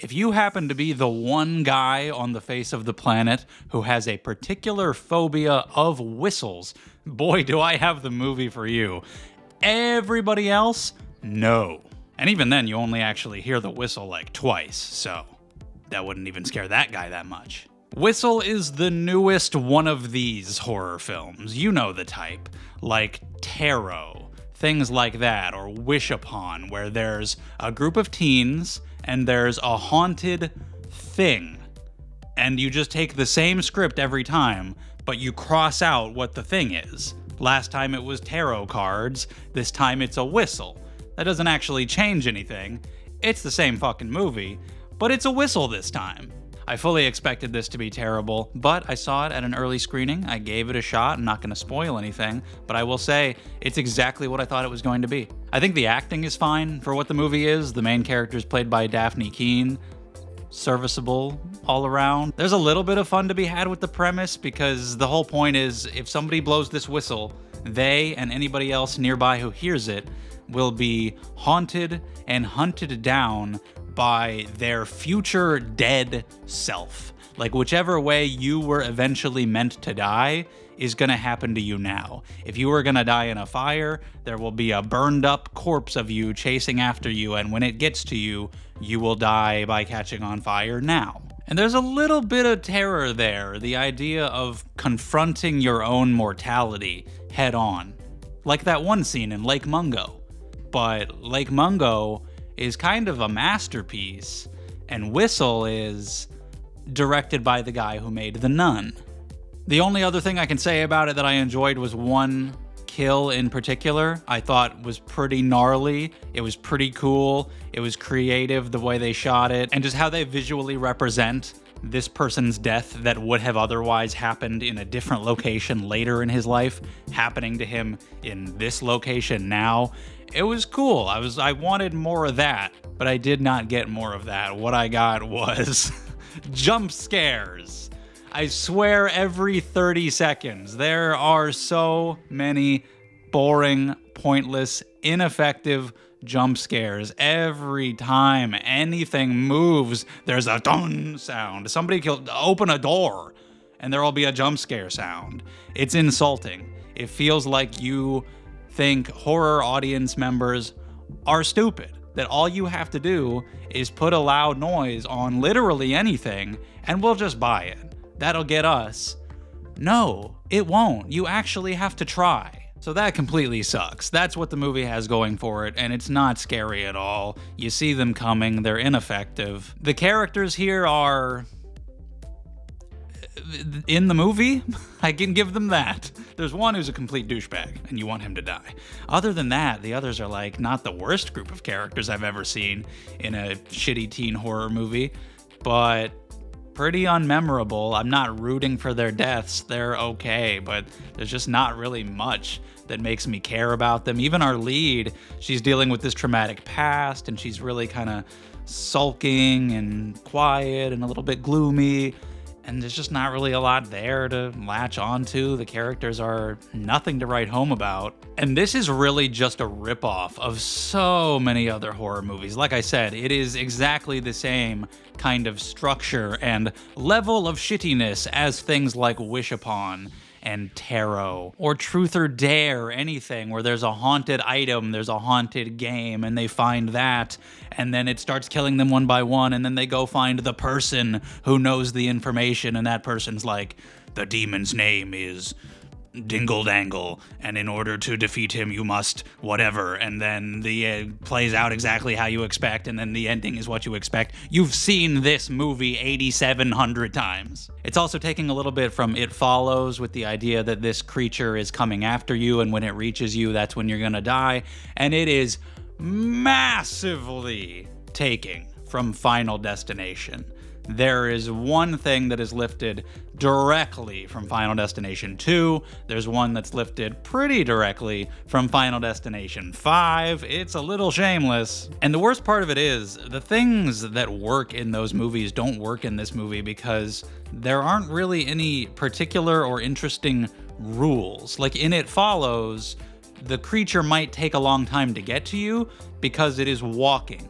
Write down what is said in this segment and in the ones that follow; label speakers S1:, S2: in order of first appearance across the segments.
S1: If you happen to be the one guy on the face of the planet who has a particular phobia of whistles, boy, do I have the movie for you. Everybody else, no. And even then, you only actually hear the whistle like twice, so that wouldn't even scare that guy that much. Whistle is the newest one of these horror films. You know the type. Like Tarot, things like that, or Wish Upon, where there's a group of teens and there's a haunted thing. And you just take the same script every time, but you cross out what the thing is. Last time it was tarot cards, this time it's a whistle. That doesn't actually change anything. It's the same fucking movie, but it's a whistle this time. I fully expected this to be terrible, but I saw it at an early screening. I gave it a shot. I'm not going to spoil anything, but I will say it's exactly what I thought it was going to be. I think the acting is fine for what the movie is. The main character is played by Daphne Keane. Serviceable all around. There's a little bit of fun to be had with the premise because the whole point is if somebody blows this whistle, they and anybody else nearby who hears it will be haunted and hunted down by their future dead self. Like whichever way you were eventually meant to die is gonna happen to you now. If you were gonna die in a fire, there will be a burned up corpse of you chasing after you, and when it gets to you, you will die by catching on fire now. And there's a little bit of terror there, the idea of confronting your own mortality head on. Like that one scene in Lake Mungo. But Lake Mungo is kind of a masterpiece, and Whistle is directed by the guy who made The Nun. The only other thing I can say about it that I enjoyed was one kill in particular. I thought was pretty gnarly. It was pretty cool. It was creative the way they shot it, and just how they visually represent this person's death that would have otherwise happened in a different location later in his life, happening to him in this location now. It was cool. I wanted more of that, but I did not get more of that. What I got was jump scares. I swear every 30 seconds, there are so many boring, pointless, ineffective jump scares. Every time anything moves, there's a dun sound. Somebody could open a door and there will be a jump scare sound. It's insulting. It feels like you think horror audience members are stupid. That all you have to do is put a loud noise on literally anything and we'll just buy it. That'll get us. No, it won't. You actually have to try. So that completely sucks. That's what the movie has going for it, and it's not scary at all. You see them coming, they're ineffective. The characters here are in the movie. I can give them that. There's one who's a complete douchebag, and you want him to die. Other than that, the others are like not the worst group of characters I've ever seen in a shitty teen horror movie, but pretty unmemorable. I'm not rooting for their deaths. They're okay, but there's just not really much that makes me care about them. Even our lead, she's dealing with this traumatic past, and she's really kind of sulking and quiet and a little bit gloomy, and there's just not really a lot there to latch onto. The characters are nothing to write home about. And this is really just a ripoff of so many other horror movies. Like I said, it is exactly the same kind of structure and level of shittiness as things like Wish Upon and Tarot, or Truth or Dare, anything where there's a haunted item, there's a haunted game, and they find that, and then it starts killing them one by one, and then they go find the person who knows the information, and that person's like, the demon's name is Dingle Dangle, and in order to defeat him you must whatever, and then the plays out exactly how you expect, and then the ending is what you expect. You've seen this movie 8,700 times. It's also taking a little bit from It Follows, with the idea that this creature is coming after you, and when it reaches you, that's when you're gonna die, and it is massively taking from Final Destination. There is one thing that is lifted directly from Final Destination 2. There's one that's lifted pretty directly from Final Destination 5. It's a little shameless. And the worst part of it is, the things that work in those movies don't work in this movie because there aren't really any particular or interesting rules. Like in It Follows, the creature might take a long time to get to you because it is walking.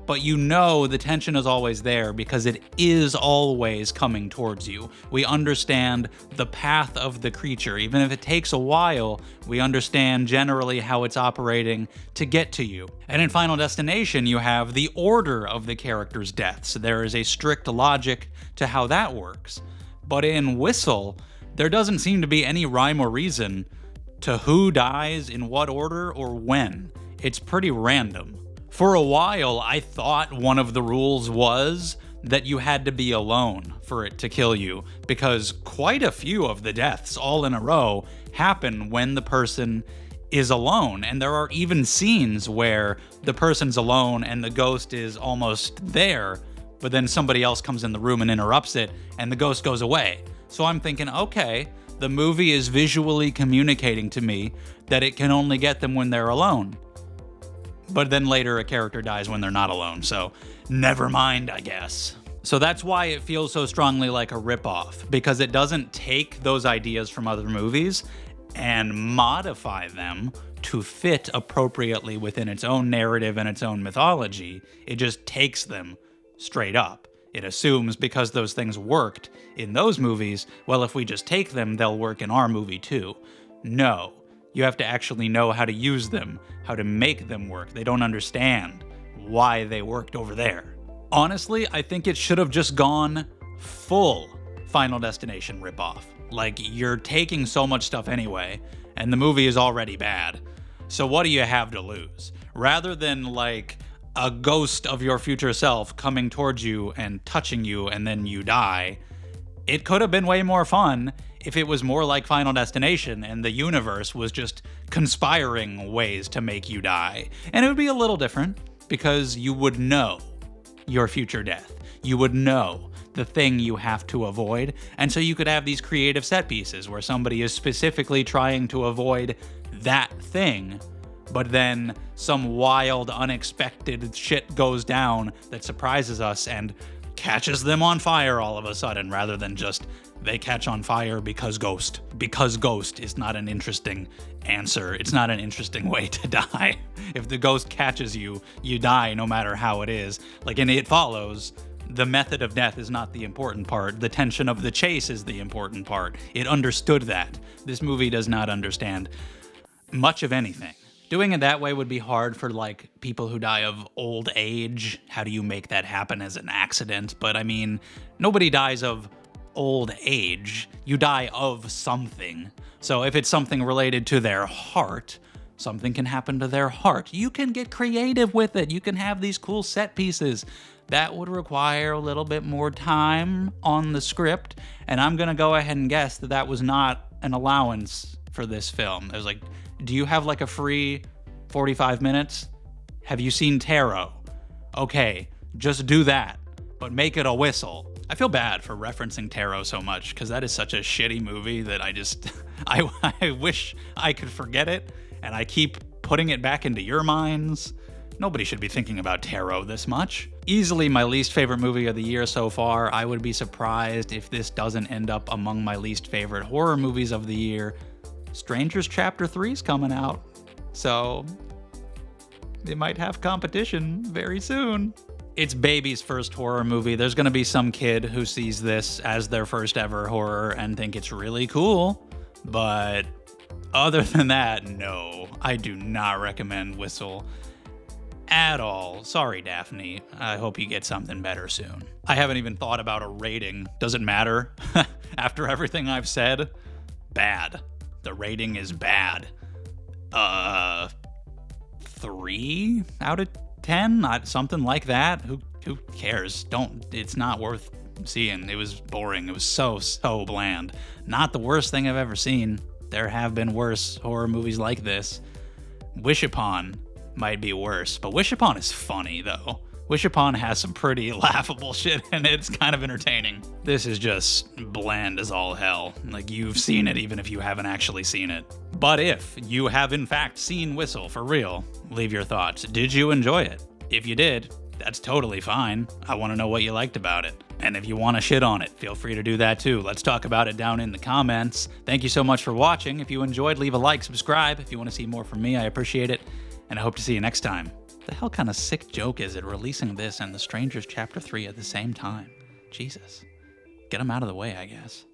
S1: but you know the tension is always there because it is always coming towards you. We understand the path of the creature. Even if it takes a while, we understand generally how it's operating to get to you. And in Final Destination, you have the order of the characters' deaths. There is a strict logic to how that works. But in Whistle, there doesn't seem to be any rhyme or reason to who dies in what order or when. It's pretty random. For a while, I thought one of the rules was that you had to be alone for it to kill you, because quite a few of the deaths all in a row happen when the person is alone. And there are even scenes where the person's alone and the ghost is almost there, but then somebody else comes in the room and interrupts it, and the ghost goes away. So I'm thinking, okay, the movie is visually communicating to me that it can only get them when they're alone. But then later a character dies when they're not alone, so never mind, I guess. So that's why it feels so strongly like a ripoff, because it doesn't take those ideas from other movies and modify them to fit appropriately within its own narrative and its own mythology. It just takes them straight up. It assumes because those things worked in those movies, well, if we just take them, they'll work in our movie too. No. You have to actually know how to use them, how to make them work. They don't understand why they worked over there. Honestly, I think it should have just gone full Final Destination ripoff. Like, you're taking so much stuff anyway, and the movie is already bad. So what do you have to lose? Rather than like a ghost of your future self coming towards you and touching you and then you die, it could have been way more fun if it was more like Final Destination and the universe was just conspiring ways to make you die. And it would be a little different because you would know your future death. You would know the thing you have to avoid. And so you could have these creative set pieces where somebody is specifically trying to avoid that thing, but then some wild, unexpected shit goes down that surprises us and catches them on fire all of a sudden, rather than just they catch on fire because ghost. Because ghost is not an interesting answer. It's not an interesting way to die. If the ghost catches you, you die no matter how it is. Like in It Follows, the method of death is not the important part. The tension of the chase is the important part. It understood that. This movie does not understand much of anything. Doing it that way would be hard for like people who die of old age. How do you make that happen as an accident? But I mean, nobody dies of old age. You die of something. So if it's something related to their heart, something can happen to their heart. You can get creative with it. You can have these cool set pieces. That would require a little bit more time on the script, and I'm gonna go ahead and guess that that was not an allowance for this film. It was like, do you have like a free 45 minutes? Have you seen Tarot? Okay, just do that, but make it a Whistle. I feel bad for referencing Tarot so much because that is such a shitty movie that I wish I could forget it, and I keep putting it back into your minds. Nobody should be thinking about Tarot this much. Easily my least favorite movie of the year so far. I would be surprised if this doesn't end up among my least favorite horror movies of the year. Strangers Chapter 3 is coming out, so they might have competition very soon. It's baby's first horror movie. There's gonna be some kid who sees this as their first ever horror and think it's really cool, but other than that, no, I do not recommend Whistle at all. Sorry, Daphne. I hope you get something better soon. I haven't even thought about a rating. Does it matter? After everything I've said, bad. The rating is bad. 3 out of 10? Something like that. Who cares? It's not worth seeing. It was boring. It was so bland. Not the worst thing I've ever seen. There have been worse horror movies like this. Wish Upon might be worse, but Wish Upon is funny though. Wish Upon has some pretty laughable shit and it's kind of entertaining. This is just bland as all hell. Like, you've seen it even if you haven't actually seen it. But if you have in fact seen Whistle for real, leave your thoughts. Did you enjoy it? If you did, that's totally fine. I want to know what you liked about it. And if you want to shit on it, feel free to do that too. Let's talk about it down in the comments. Thank you so much for watching. If you enjoyed, leave a like, subscribe. If you want to see more from me, I appreciate it. And I hope to see you next time. The hell kind of sick joke is it releasing this and The Strangers Chapter 3 at the same time? Jesus. Get them out of the way, I guess.